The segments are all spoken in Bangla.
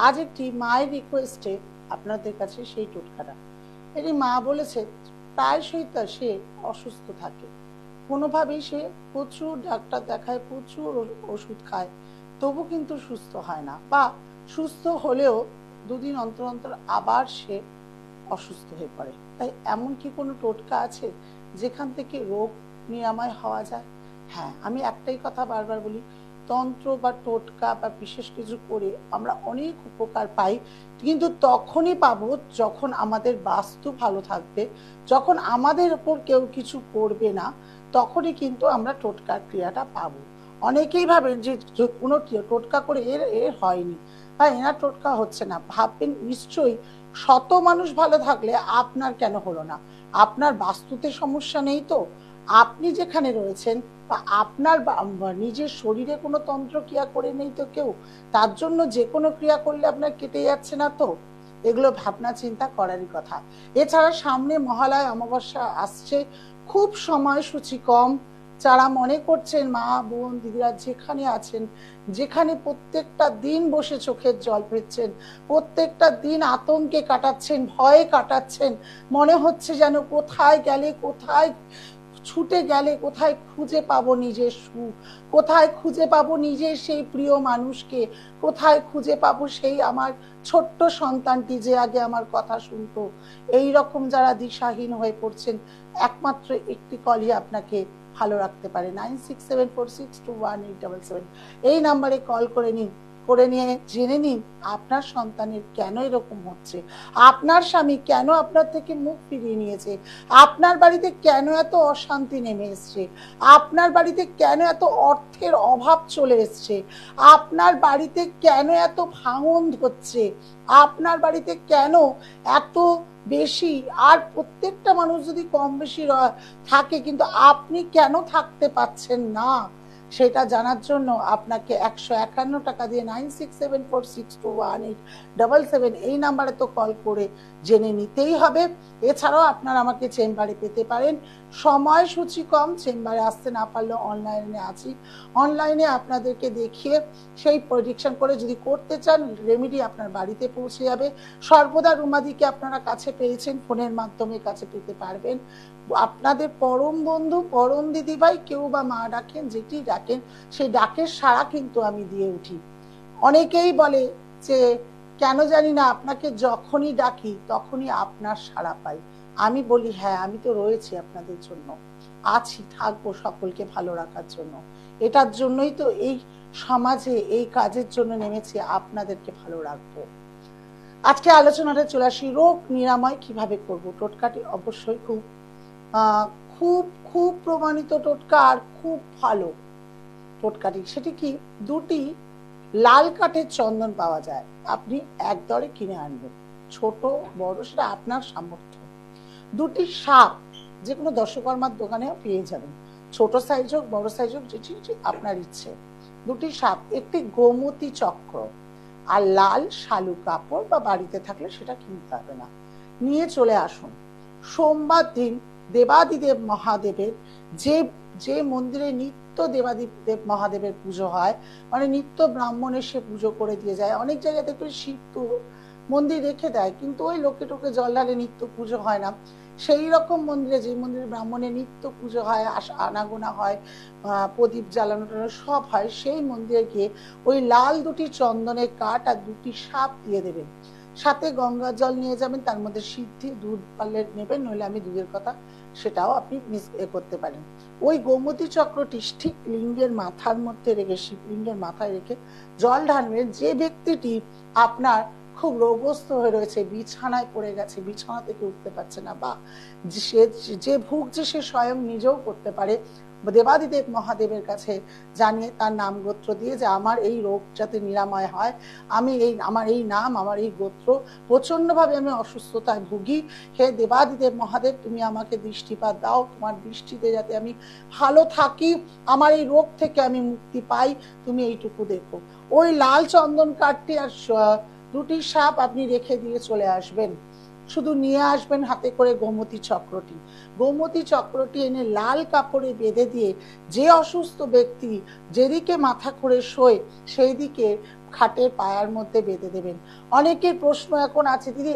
আজ একটি মায়ের রিকোয়েস্টে আপনাদের কাছে সেই টোটকাটা। এটি মা বলেছে প্রায়শই তা সে অসুস্থ থাকে, কোনোভাবেই সে প্রচুর ডাক্তার দেখায়, প্রচুর ওষুধ খায়, তবু কিন্তু সুস্থ হয় না, বা সুস্থ হলেও দুদিন অন্তর অন্তর আবার সে অসুস্থ হয়ে পড়ে। তাই এমন কি কোনো টোটকা আছে যেখান থেকে রোগ নিরাময় হওয়া যায়? হ্যাঁ, আমি একটাই কথা বারবার বলি, তন্ত্র বা টোটকা বা বিশেষ কিছু করে আমরা অনেক উপকার পাই, কিন্তু তখনই পাবো যখন আমাদের বাস্তু ভালো থাকবে, যখন আমাদের ওপর কেউ কিছু করবে না, তখনই কিন্তু আমরা টোটকার ক্রিয়াটা পাবো। অনেকেই ভাবেন যে কোনো টোটকা করে এর এর হয়নি বা এনার টোটকা হচ্ছে না, ভাববেন নিশ্চয়ই শত মানুষ ভালো থাকলে আপনার কেন হলো না? আপনার বাস্তুতে সমস্যা নেই তো? আপনি যেখানে রয়েছেন বা আপনার নিজের শরীরে কোনো তন্ত্র ক্রিয়া করে নেই তো কেউ, তার জন্য যে কোনো ক্রিয়া করলে আপনার কেটে যাচ্ছে না তো? এগুলো ভাবনা চিন্তা করারই কথা। এছাড়া সামনে মহালয়া অমাবস্যা আসছে, খুব সময়সূচি কম। যারা মনে করছেন মা বোন দিদিরা যেখানে আছেন, যেখানে প্রত্যেকটা দিন বসে চোখের জল ফেলছেন, প্রত্যেকটা দিন আতঙ্কে কাটাচ্ছেন, ভয়ে কাটাচ্ছেন, মনে হচ্ছে যেন কোথায় গেলে, কোথায় ছুটে গেলে কোথায় খুঁজে পাবো নিজের সুখ, কোথায় খুঁজে পাবো নিজের সেই প্রিয় মানুষকে, কোথায় খুঁজে পাবো সেই আমার ছোট্ট সন্তানটি যে আগে আমার কথা শুনতো। এই রকম যারা দিশাহীন হয়ে পড়ছেন, একমাত্র একটি কলই আপনাকে ভালো রাখতে পারে। 9674621877 এই নাম্বারে কল করে নিয়ে জেনে নিন আপনার সন্তানের কেন এরকম হচ্ছে, আপনার স্বামী কেন আপনার থেকে মুখ ফিরিয়ে নিয়েছে, আপনার বাড়িতে কেন এত অশান্তি নেমে এসছে, আপনার বাড়িতে কেন এত অর্থের অভাব চলে এসছে, আপনার বাড়িতে কেন এত ভাঙন হচ্ছে, আপনার বাড়িতে কেন এত বেশি, আর প্রত্যেকটা মানুষ যদি কম বেশি থাকে কিন্তু আপনি কেন থাকতে পাচ্ছেন না, সেটা জানার জন্য আপনাকে 151 টাকা দিয়ে 9674621877 এই নাম্বারে তো কল করে জেনে নিতেই হবে। এছাড়াও আপনারা আমাকে চেম্বারে পেতে পারেন, সময়সূচি কম, চেম্বারে আসতে না পারলেও অনলাইনে আছি, অনলাইনে আপনাদেরকে দেখিয়ে সেই প্রেডিকশন করে যদি করতে চান রেমেডি আপনার বাড়িতে পৌঁছে যাবে। সর্বদা রুমাদিকে আপনারা কাছে পেয়েছেন, ফোনের মাধ্যমে কাছে পেতে পারবেন। আপনাদের পরম বন্ধু, পরম দিদিভাই, কেউ বা মা ডাকেন, যেটি ডাকেন সেই ডাকের সাড়া কিন্তু আমি দিয়ে উঠি। অনেকেই বলে যে কেন জানি না আপনাকে যখনই ডাকি তখনই আপনার সাড়া পাই। আমি বলি হ্যাঁ, আমি তো রয়েছি আপনাদের জন্য, আছি, থাকবো সকলকে ভালো রাখার জন্য। এটার জন্যই তো এই সমাজে এই কাজের জন্য নেমেছি, আপনাদেরকে ভালো রাখবো। আজকে আলোচনাটা চলে আসি, রোগ নিরাময় কিভাবে করব। টোটকাটি অবশ্যই খুব খুব খুব প্রমাণিত টোটকা আর খুব ভালো টোটকাটি। সেটি কি, দুটি লাল কাঠের চন্দন পাওয়া যায়, আপনি এক দরে কিনে আনবেন, ছোট বড় সেটা আপনার সামর্থ্য। দুটি সাপ, যে কোনো দশকর্মার দোকানেও পেয়ে যাবেন, ছোট সাইজ হোক বড় সাইজ হোক, যেটি আপনার ইচ্ছে। দুটি সাপ, একটি গোমতী চক্র, আর লাল শালু কাপড় বা বাড়িতে থাকলে সেটা কিনতে হবে না, নিয়ে চলে আসুন। সোমবার দিন দেবাদিদেব মহাদেবের যে যে মন্দিরে নিত্য দেবাদিদেব মহাদেবের পুজো হয়, মানে নিত্য ব্রাহ্মণ এসে পুজো করে দিয়ে যায়, অনেক জায়গাতে একটু শিব মন্দির রেখে দেয় কিন্তু ওই লোকে টোকে জল ঢালে, নিত্য পুজো হয় না, সেই রকম মন্দিরে, যে মন্দিরে ব্রাহ্মণের নিত্য পুজো হয়, আনাগোনা হয়, প্রদীপ জ্বালানো সব হয়, সেই মন্দিরে গিয়ে ওই লাল দুটি চন্দনের কাঠ আর দুটি সাপ দিয়ে দেবেন, সাথে গঙ্গা জল নিয়ে যাবেন, তার মধ্যে সিদ্ধি দুধ পারলে নেবেন, নইলে আমি দুধের কথা সেটাও আপনি করতে পারেন। ওই গোমতী চক্রটি ঠিক লিঙ্গের মাথার মধ্যে রেখে, শিবলিঙ্গের মাথায় রেখে জল ঢালবেন। যে ব্যক্তিটি আপনার খুব রোগগ্রস্ত হয়ে রয়েছে, বিছানায় পড়ে গেছে, বিছানা থেকে উঠতে পারছে না, বা যে ভুগছে সে স্বয়ং নিজেও করতে পারে, দেবাদিদেব মহাদেবের কাছে জানিয়ে তার নাম গোত্র দিয়ে যে আমার এই রোগ যাতে নিরাময় হয়, আমি আমার এই নাম, আমার এই গোত্র, প্রচন্ডভাবে আমি অসুস্থতায় ভুগি, হে দেবাদিদেব মহাদেব তুমি আমাকে দৃষ্টিপাত দাও, তোমার দৃষ্টিতে যাতে আমি ভালো থাকি, আমার এই রোগ থেকে আমি মুক্তি পাই, তুমি এইটুকু দেখো। ওই লাল চন্দন কাঠটি আর দুটি সাপ আপনি রেখে দিয়ে চলে আসবেন। শুধু নিয়ে আসবেন হাতে করে গোমতী চক্রটি। গোমতী চক্রটি এনে লাল কাপড়ে বেঁধে দিয়ে যে অসুস্থ ব্যক্তি যেদিকে মাথা করে শোয় সেই দিকে খাটের পায়ার মধ্যে বেঁধে দেবেন। অনেকের প্রশ্ন এখন আছে, দিদি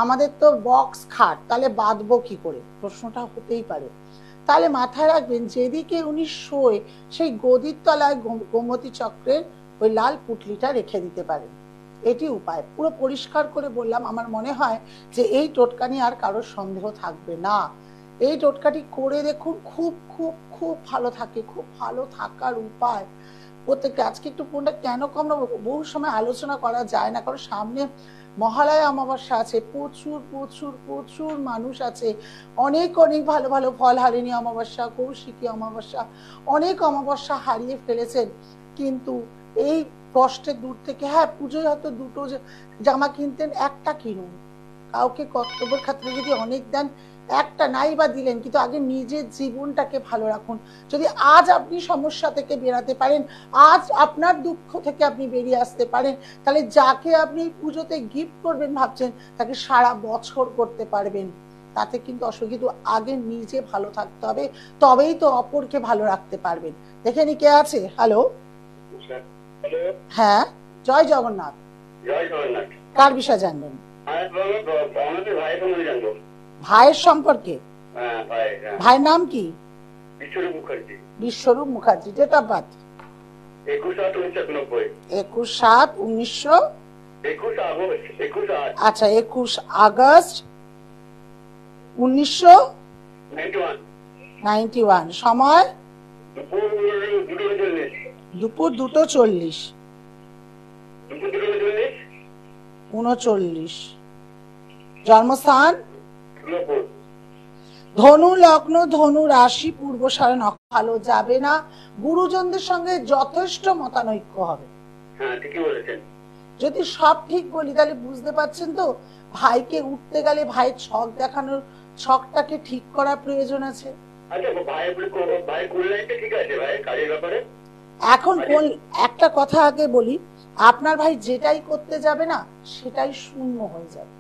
আমাদের তো বক্স খাট, তাহলে বাঁধবো কি করে, প্রশ্নটা হতেই পারে। তাহলে মাথায় রাখবেন যেদিকে উনি শোয় সেই গদির তলায় গোমতী চক্রের ওই লাল পুটলিটা রেখে দিতে পারেন। এটি উপায়, পুরো পরিষ্কার করে বললাম। আমার মনে হয় যে এই টোটকা নিয়ে আর কারোর সন্দেহ থাকবে না। এই টোটকাটি করে দেখুন, খুব খুব খুব ভালো থাকে, খুব ভালো থাকার উপায় প্রত্যেকটা। আজকে একটু ফোনটা কেন কম না, বহু সময় আলোচনা করা যায় না, কারণ সামনে মহালয়া অমাবস্যা আছে, প্রচুর প্রচুর প্রচুর মানুষ আছে, অনেক অনেক ভালো ভালো ফল, হারিণী অমাবস্যা, কৌশিকী অমাবস্যা, অনেক অমাবস্যা হারিয়ে ফেলেছেন। কিন্তু এই কষ্টের দূর থেকে, হ্যাঁ পুজোয় হয়তো দুটো জামা কিনতেন, একটা কিনুন। কাউকে কর্তব্যের ক্ষেত্রে যদি অনেক দেন, একটা নাই বা দিলেন, কিন্তু আগে নিজের জীবনটাকে ভালো রাখুন। যদি আজ আপনি সমস্যা থেকে বেরাতে পারেন, আজ আপনার দুঃখ থেকে আপনি বেরিয়ে আসতে পারেন, তাহলে যাকে আপনি পুজোতে গিফট করবেন ভাবছেন তাকে সারা বছর করতে পারবেন। তাতে কিন্তু অসুবিধা, আগে নিজে ভালো থাকতে হবে, তবেই তো অপরকে ভালো রাখতে পারবেন। দেখে নি কে আছে। হ্যালো, হ্যাঁ জয় জগন্নাথ। জয় জগন্নাথ। কার বিষয়ে জানবেন? ভাইয়ের সম্পর্কে? ভাইয়ের নাম কি? Biswarup Mukherjee. Biswarup Mukherjee. Date of birth? 21/7/1990। 21/7/1900। 21 আচ্ছা, 21 আগস্ট 1991। সময়? দুপুর 2:40। 39। জন্মস্থান? ধনু লগ্ন, ধনু রাশি, পূর্বসারে নক্ষত্র। ভালো যাবে না, গুরুজনদের সঙ্গে যথেষ্ট মতানৈক্য হবে। যদি সব ঠিক বলি তাহলে বুঝতে পারছেন তো, ভাইকে উঠতে গেলে ভাইয়ের ছক দেখানোর, ছকটাকে ঠিক করার প্রয়োজন আছে। এখন কোন একটা কথা আগে বলি, আপনার ভাই যেটাই করতে যাবে না সেটাই শূন্য হয়ে যাবে,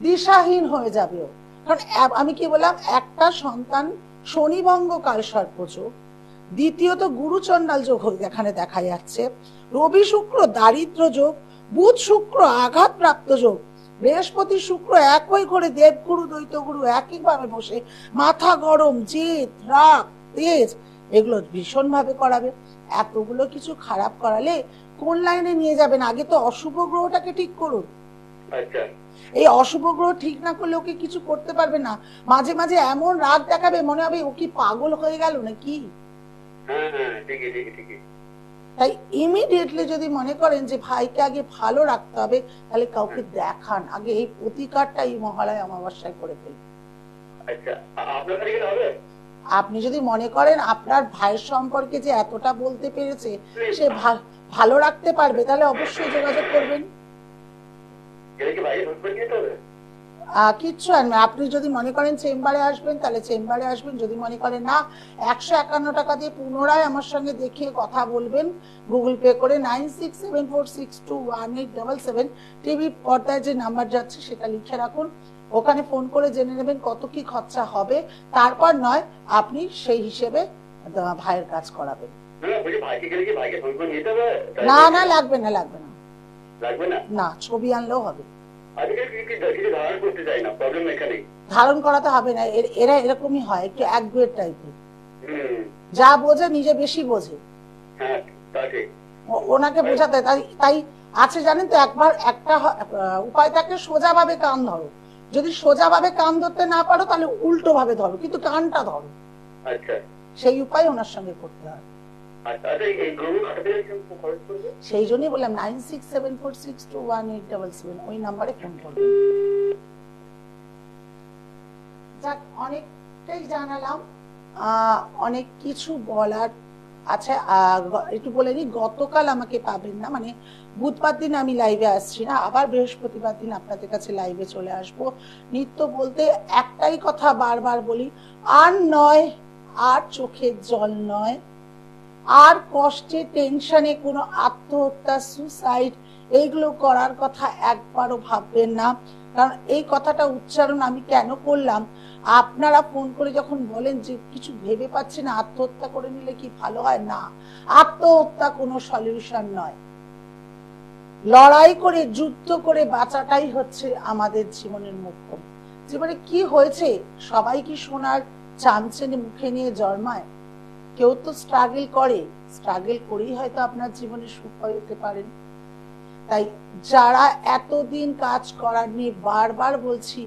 দিশাহীন হয়ে যাবে। কারণ আমি কি বললাম, একটা সন্তান শনিভঙ্গ কালসর্প যোগ, দ্বিতীয়ত গুরুচণ্ডাল যোগ এখানে দেখা যাচ্ছে, রবি শুক্র দারিদ্র যোগ, বুধ শুক্র আঘাত প্রাপ্ত যোগ, বৃহস্পতি শুক্র একই করে দেবগুরু দ্বৈতগুরু একইভাবে বসে মাথা গরম, জেদ, রাগ, তেজ, এগুলো ভীষণ ভাবে করাবে। এতগুলো কিছু খারাপ করালে কোন লাইনে নিয়ে যাবেন? আগে তো অশুভ গ্রহটাকে ঠিক করুন। এই অশুভ গ্রহ ঠিক না করলে ওকে কিছু করতে পারবে না। মাঝে মাঝে এমন রাগ দেখাবে মনে হবে ও কি পাগল হয়ে গেল নাকি। তাই ইমিডিয়েটলি যদি মনে করেন যে ভাইকে আগে ভালো রাখতে হবে, তাহলে কাউকে দেখান, আগে এই প্রতিকারটা এই মহালয়া অমাবস্যায় করে ফেলুন। আপনি যদি মনে করেন আপনার ভাইয়ের সম্পর্কে যে এতটা বলতে পেরেছে সে ভালো রাখতে পারবে, তাহলে অবশ্যই যোগাযোগ করবেন। কিচ্ছু আনবে। আপনি যদি মনে করেন চেম্বারে আসবেন তাহলে চেম্বারে আসবেন, যদি মনে করেন না 151 টাকা দিয়ে পুনরায় আমার সঙ্গে দেখিয়ে কথা বলবেন গুগল পে করে 9674621877, টিভি পর্দায় যে নাম্বার যাচ্ছে সেটা লিখে রাখুন, ওখানে ফোন করে জেনে নেবেন কত কি খরচা হবে, তারপর নয় আপনি সেই হিসেবে ভাইয়ের কাজ করাবেন। না না লাগবে না, লাগবে না, না ছবি আনলেও হবে। ধারণ করাতে হবে না, এরা এরকমই হয়, একটু একগুয়ের টাইপের, যা বোঝে নিজে বেশি বোঝে, ওনাকে বোঝাতে। তাই আছে জানেন তো, একবার একটা উপায় থাকে, সোজা ভাবে কান ধরো, যদি সোজা ভাবে কান ধরতে না পারো তাহলে উল্টো ভাবে ধরো, কিন্তু কানটা ধরো। সেই উপায় ওনার সঙ্গে করতে হয়। সেই জন্যই বললাম 9674621877, ওই নাম্বারে ফোন করবেন। যাক, অনেকটাই জানালাম, অনেক কিছু বলার। আচ্ছা একটু বলে নি, গতকাল আমাকে পাবেন না, মানে বুধবার দিন আমি লাইভে আসছি না, আবার বৃহস্পতিবার দিন আপনাদের কাছে লাইভে চলে আসবো। নিত্য বলতে একটাই কথা বারবার বলি, আর নয়, আর চোখের জল নয়, আর কষ্টে টেনশনে কোনো আত্মহত্যা, সুসাইড এইগুলো করার কথা একবারও ভাববেন না। কারণ এই কথাটা উচ্চারণ আমি কেন করলাম, আপনারা ফোন করে যখন বলেন যে কিছু ভেবে পাচ্ছি না, আত্মহত্যা করে নিলে কি ভালো হয়, না, আত্মহত্যা কোনো সলিউশন নয়। লড়াই করে যুদ্ধ করে বাঁচাটাই হচ্ছে আমাদের জীবনের মুখ্য। জীবনে কি হয়েছে, সবাই কি সোনার চামচেনে মুখে নিয়ে জন্মায়? কেউ তো স্ট্রাগল করে, স্ট্রাগল করেই হয়তো আপনার জীবনে সুখ হতে পারেন। তাই যারা এতদিন কাজ করাননি, বারবার বলছি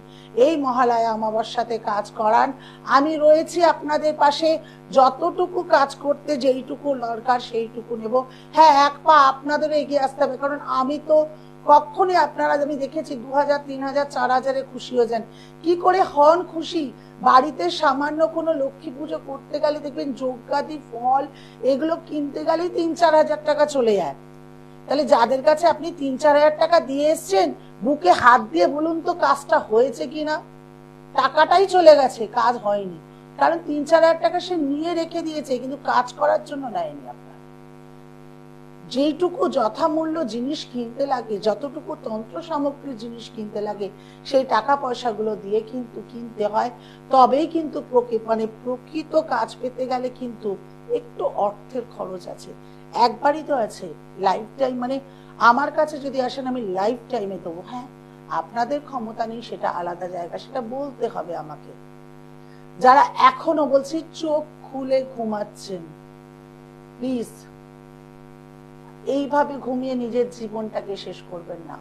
এই মহালয়া অমাবস্যাতে কাজ করান, আমি রয়েছি আপনাদের পাশে। যতটুকু কাজ করতে যেইটুকু দরকার সেইটুকু নেব। হ্যাঁ, এক পা আপনাদের এগিয়ে আসতে হবে, কারণ আমি তো কখনই, আপনারা আমি দেখেছি 2000, 3000, 4000-এ খুশি হয়ে যান। কি করে হন খুশি? বাড়িতে সামান্য কোনো লক্ষ্মী পুজো করতে গেলে দেখবেন যজ্ঞাদি ফল এগুলো কিনতে গেলেই 3-4 হাজার টাকা চলে যায়। তাহলে যাদের কাছে আপনি 3-4 হাজার টাকা দিয়ে এসছেন, বুকে হাত দিয়ে বলুন তো কাজটা হয়েছে কিনা? টাকাটাই চলে গেছে, কাজ হয়নি। কারণ 3-4 হাজার টাকা সে নিয়ে রেখে দিয়েছে, কিন্তু কাজ করার জন্য নেয়নি। আপনার যেইটুকু যথামূল্য জিনিস কিনতে লাগে, যতটুকু তন্ত্র সামগ্রীর জিনিস কিনতে লাগে, সেই টাকা পয়সাগুলো দিয়ে কিন্তু কিনতে হয়। তবেই কিন্তু প্রকৃত কাজ পেতে গেলে কিন্তু একটু অর্থের খরচ আছে। একবারই তো আছে, লাইফ টাইম, মানে আমার কাছে যদি আসেন আমি লাইফ টাইমে দেবো। হ্যাঁ, আপনাদের ক্ষমতা নেই, সেটা আলাদা জায়গা, সেটা বলতে হবে আমাকে। যারা এখনো বলছি চোখ খুলে ঘুমাচ্ছেন, প্লিজ এইভাবে ঘুমিয়ে নিজের জীবনটাকে শেষ করবেন না।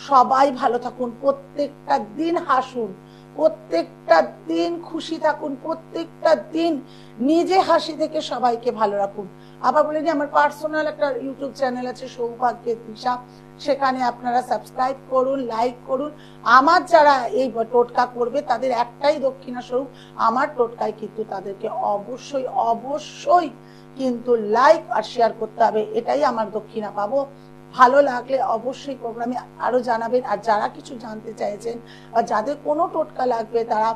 সবাই ভালো থাকুন, প্রত্যেকটা দিন হাসুন, প্রত্যেকটা দিন খুশি থাকুন, প্রত্যেকটা দিন নিজে হাসি থেকে সবাইকে ভালো রাখুন। আবার বলে নি, আমার পার্সোনাল একটা ইউটিউব চ্যানেল আছে সৌভাগ্যের দিশা, সেখানে আপনারা সাবস্ক্রাইব করুন, লাইক করুন। আমার যারা এই টোটকা করবে তাদের একটাই দক্ষিণা স্বরূপ, আমার টোটকায় কিন্তু তাদেরকে অবশ্যই অবশ্যই কিন্তু লাইক আর শেয়ার করতে হবে, এটাই আমার দক্ষিণা পাবো। ভালো লাগলে অবশ্যই প্রোগ্রামে আরো জানাবেন। আর যারা কিছু জানতে চাইছেন বা যাদের কোনো টোটকা লাগবে, তারা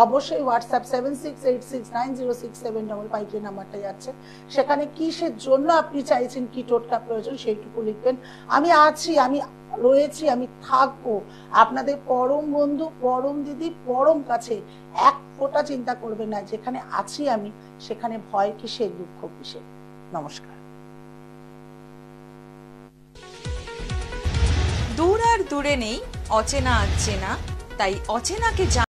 অবশ্যই হোয়াটসঅ্যাপ 766809067555 যে নাম্বারটা যাচ্ছে, সেখানে কিসের জন্য আপনি চাইছেন, কি টোটকা প্রয়োজন, সেইটুকু লিখবেন। আমি আছি, আমি রয়েছি, আমি থাকবো, আপনাদের পরম বন্ধু, পরম দিদি, পরম কাছে। এক ফোঁটা চিন্তা করবেন না, যেখানে আছি আমি সেখানে ভয় কিসের, দুঃখ কিসের। নমস্কার। দূর আর দূরে নেই অচেনা আচেনা, তাই অচেনাকে